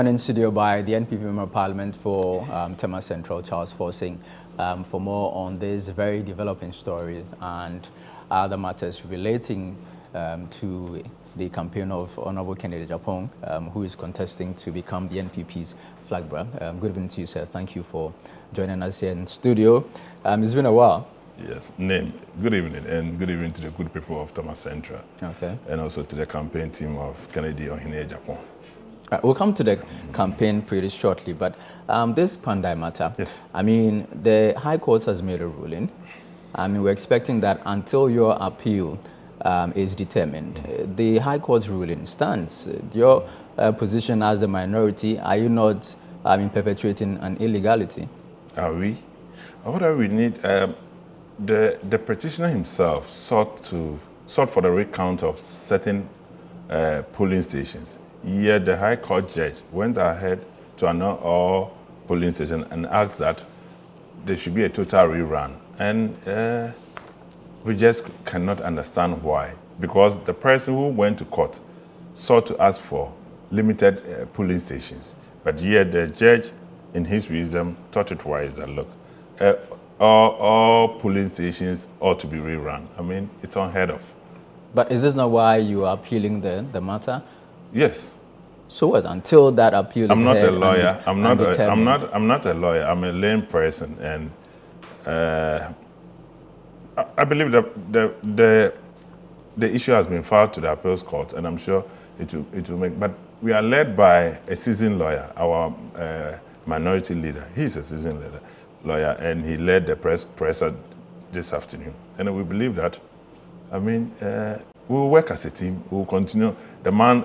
In studio by the NPP Member of Parliament for Tema Central, Charles Forsing, for more on this very developing story and other matters relating to the campaign of Honorable Kennedy Agyapong, who is contesting to become the NPP's flag bearer. Good evening to you, sir. Thank you for joining us here in studio. It's been a while. Yes, good evening, and good evening to the good people of Tema Central. Okay. And also to the campaign team of Kennedy Agyapong. We'll come to the campaign pretty shortly, but this Kpandai matter, yes. I mean, the High Court has made a ruling. I mean, we're expecting that until your appeal is determined, the High Court's ruling stands. Your position as the minority, are you not perpetuating an illegality? Are we? What do we need? The petitioner himself sought for the recount of certain polling stations. Yet the High Court judge went ahead to annul all polling stations and asked that there should be a total rerun. And we just cannot understand why. Because the person who went to court sought to ask for limited polling stations. But yet the judge, in his wisdom, thought it wise that, look, all polling stations ought to be rerun. I mean, it's unheard of. But is this not why you are appealing the matter? Yes. So what? Until that appeal is I'm not a lawyer. I'm not a lawyer. I'm a lame person, and I believe that the issue has been filed to the appeals court, and I'm sure it will make. But we are led by a seasoned lawyer, our minority leader. He's a seasoned lawyer, and he led the presser this afternoon. And we believe that, I mean, we will work as a team. We will continue. The man,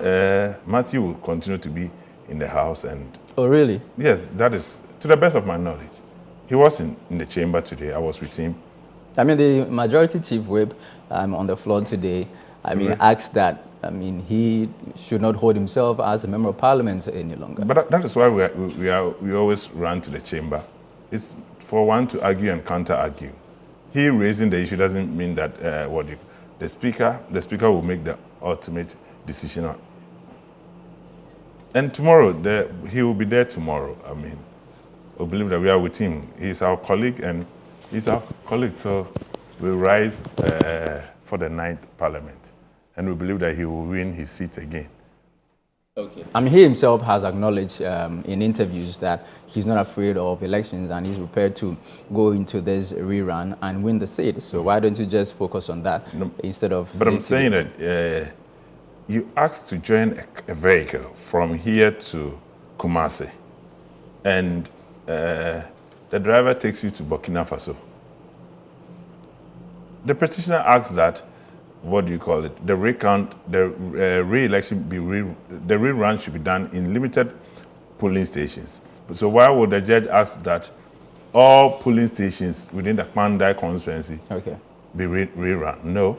Matthew, will continue to be in the house. And oh, really? Yes, that is to the best of my knowledge. He was in the chamber today. I was with him. I mean, the majority chief whip on the floor today, I mean, asked that, I mean, he should not hold himself as a member of parliament any longer. But that is why we always run to the chamber. It's for one to argue and counter-argue. He raising the issue doesn't mean that the speaker will make the ultimate decision. And tomorrow, he will be there tomorrow. I mean, we believe that we are with him. He's our colleague, so we'll rise for the 9th Parliament. And we believe that he will win his seat again. Okay. I mean, he himself has acknowledged in interviews that he's not afraid of elections and he's prepared to go into this rerun and win the seat. So why don't you just focus on that instead of... But I'm saying that you asked to join a vehicle from here to Kumasi, and the driver takes you to Burkina Faso. The petitioner asks that, what do you call it? The recount, the re-election the rerun should be done in limited polling stations. So why would the judge ask that all polling stations within the Kpandai constituency be rerun? No.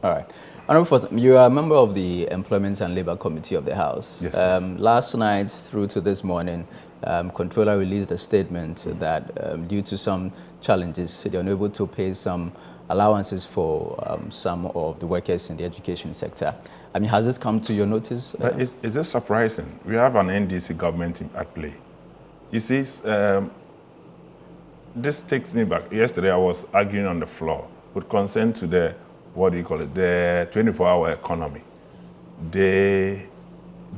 All right. Honorable, you are a member of the Employment and Labour Committee of the House. Yes, last night through to this morning, Controller released a statement that due to some challenges, they are unable to pay some allowances for some of the workers in the education sector. I mean, has this come to your notice? Is this surprising? We have an NDC government at play. You see, this takes me back. Yesterday, I was arguing on the floor with concern to the, what do you call it, the 24-hour economy. They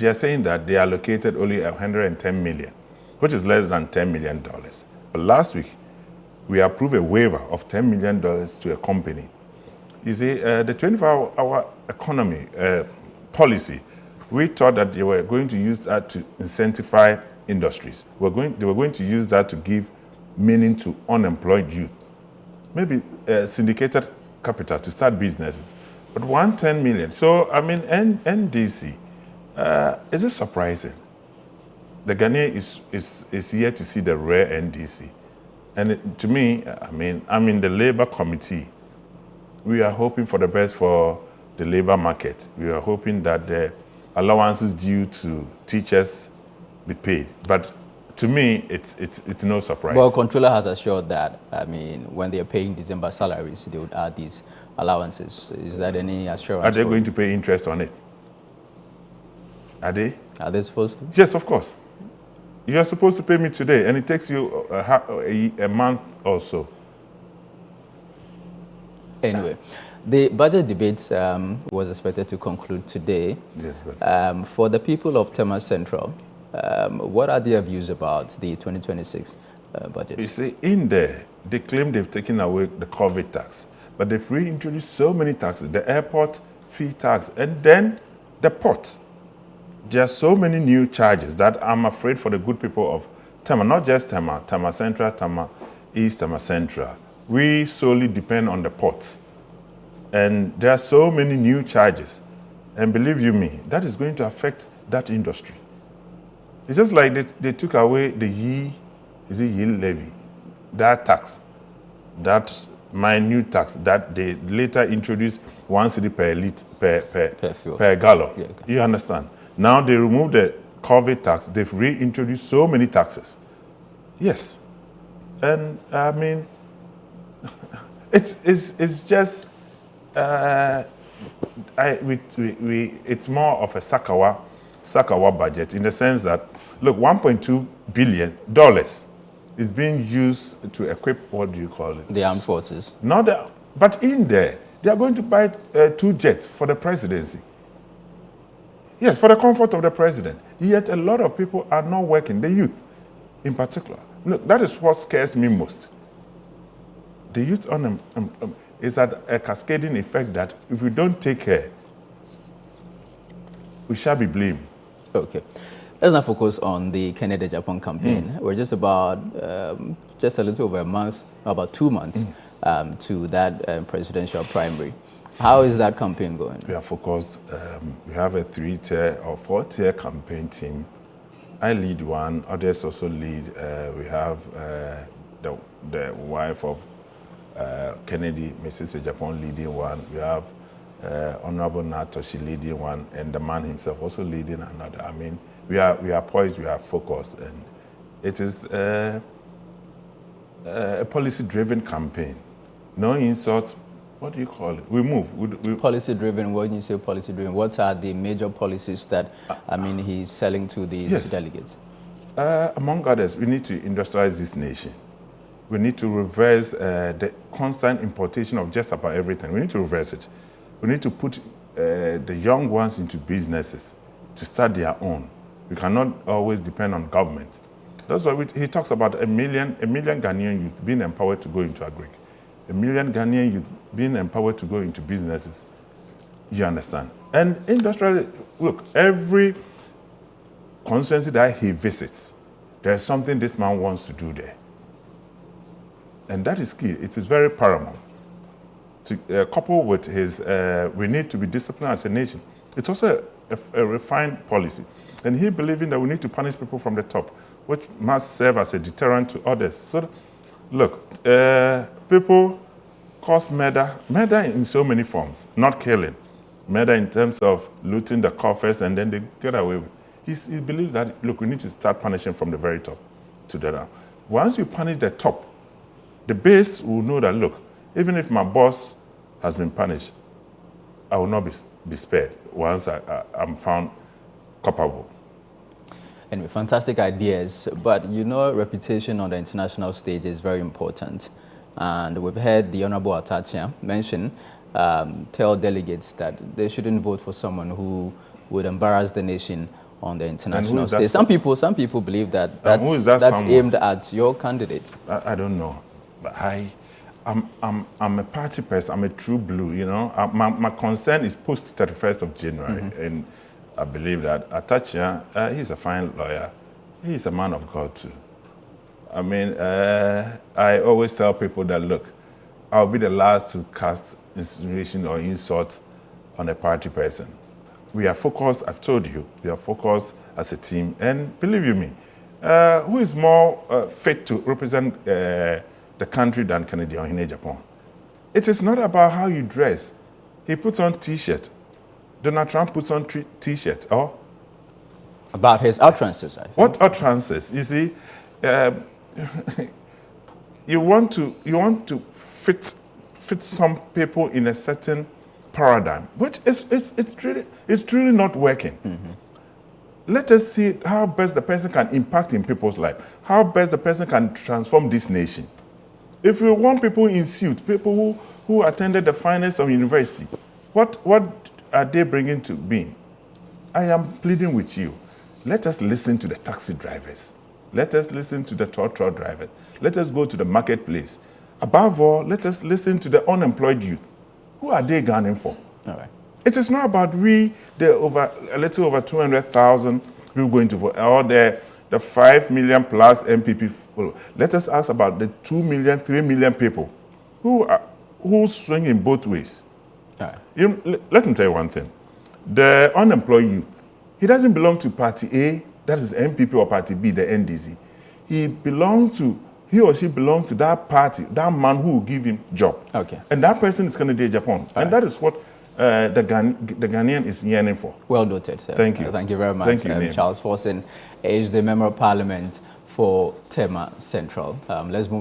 are saying that they allocated only 110 million, which is less than $10 million. But last week, we approved a waiver of $10 million to a company. You see, the 24-hour economy policy, we thought that they were going to use that to incentivize industries. They were going to use that to give meaning to unemployed youth. Maybe syndicated capital to start businesses. But 110 million. So, I mean, NDC, is it surprising? The Ghanaian is here to see the rare NDC. And to me, I mean, I'm in the Labour Committee. We are hoping for the best for the labour market. We are hoping that the allowances due to teachers be paid. But to me, it's no surprise. Well, Controller has assured that, I mean, when they are paying December salaries, they would add these allowances. Is that any assurance? Are they going to pay interest on it? Are they? Are they supposed to? Yes, of course. You are supposed to pay me today, and it takes you a month or so. Anyway, the budget debate was expected to conclude today. Yes, but for the people of Tema Central, what are their views about the 2026 budget? you see, in there, they claim they've taken away the COVID tax, but they've reintroduced so many taxes, the airport fee tax, and then the port. There are so many new charges that I'm afraid for the good people of Tema, not just Tema, Tema Central, Tema East, Tema Central. We solely depend on the port. And there are so many new charges. And believe you me, that is going to affect that industry. It's just like they took away the yield levy, that tax, that minute tax that they later introduced 1 cedi per gallon. Yeah, okay. You understand? Now they removed the COVID tax, they've reintroduced so many taxes. Yes. And I mean, it's just, it's more of a Sakawa budget in the sense that, look, $1.2 billion is being used to equip, what do you call it? The armed forces. But in there, they are going to buy 2 jets for the presidency. Yes, for the comfort of the president. Yet a lot of people are not working, the youth in particular. Look, that is what scares me most. The youth is at a cascading effect that if we don't take care, we shall be blamed. Okay. Let's now focus on the Kennedy Agyapong campaign. We're just about, just a little over a month, about 2 months to that presidential primary. How is that campaign going? We are focused. We have a 3-tier or 4-tier campaign team. I lead one, others also lead. We have the wife of Kennedy, Mrs. Agyapong, leading one. We have Honorable Natoshi leading one, and the man himself also leading another. I mean, we are poised, we are focused, and it is a policy-driven campaign. No insults. What do you call it? We move. Policy-driven. When you say policy-driven, what are the major policies that he's selling to these delegates? Among others, we need to industrialize this nation. We need to reverse the constant importation of just about everything. We need to reverse it. We need to put the young ones into businesses to start their own. We cannot always depend on government. That's why he talks about a million Ghanaian youth being empowered to go into agric. 1 million Ghanaian youth being empowered to go into businesses. You understand? And industrial, look, every constituency that he visits, there's something this man wants to do there. And that is key. It is very paramount. To couple with his, we need to be disciplined as a nation. It's also a refined policy. And he believing that we need to punish people from the top, which must serve as a deterrent to others. So, look, people cause murder in so many forms, not killing. Murder in terms of looting the coffers and then they get away with it. He believes that, look, we need to start punishing from the very top to the down. Once you punish the top, the base will know that, look, even if my boss has been punished, I will not be spared once I'm found culpable. Anyway, fantastic ideas, but reputation on the international stage is very important. And we've heard the Honorable Atachia mention, tell delegates that they shouldn't vote for someone who would embarrass the nation on the international stage. Some people believe that that's aimed at your candidate. I don't know, but I'm a party person. I'm a true blue. My concern is post 31st of January, and I believe that Atachia, he's a fine lawyer. He's a man of God too. I mean, I always tell people that, look, I'll be the last to cast insinuation or insult on a party person. We are focused, I've told you, we are focused as a team. And believe you me, who is more fit to represent the country than Kennedy or Agyapong? It is not about how you dress. He puts on T-shirt. Donald Trump puts on T-shirt. Or about his utterances, I think. What utterances? You see, you want to fit some people in a certain paradigm, which is truly not working. Let us see how best the person can impact in people's life, how best the person can transform this nation. If you want people in suit, people who attended the finest of university, what are they bringing to being? I am pleading with you. Let us listen to the taxi drivers. Let us listen to the truck drivers. Let us go to the marketplace. Above all, let us listen to the unemployed youth. Who are they gunning for? All right. It is not about a little over 200,000 people going to vote, or the 5 million plus MPP. Let us ask about the 2 million, 3 million people who swing in both ways. All right. Let me tell you one thing. The unemployed youth, he doesn't belong to Party A, that is MPP, or Party B, the NDC. He or she belongs to that party, that man who will give him job. Okay. And that person is going to do Agyapong. And that is what the Ghanaian is yearning for. Well noted, sir. Thank you. Thank you very much. Thank you, Charles Forson is the Member of Parliament for Tema Central. Let's move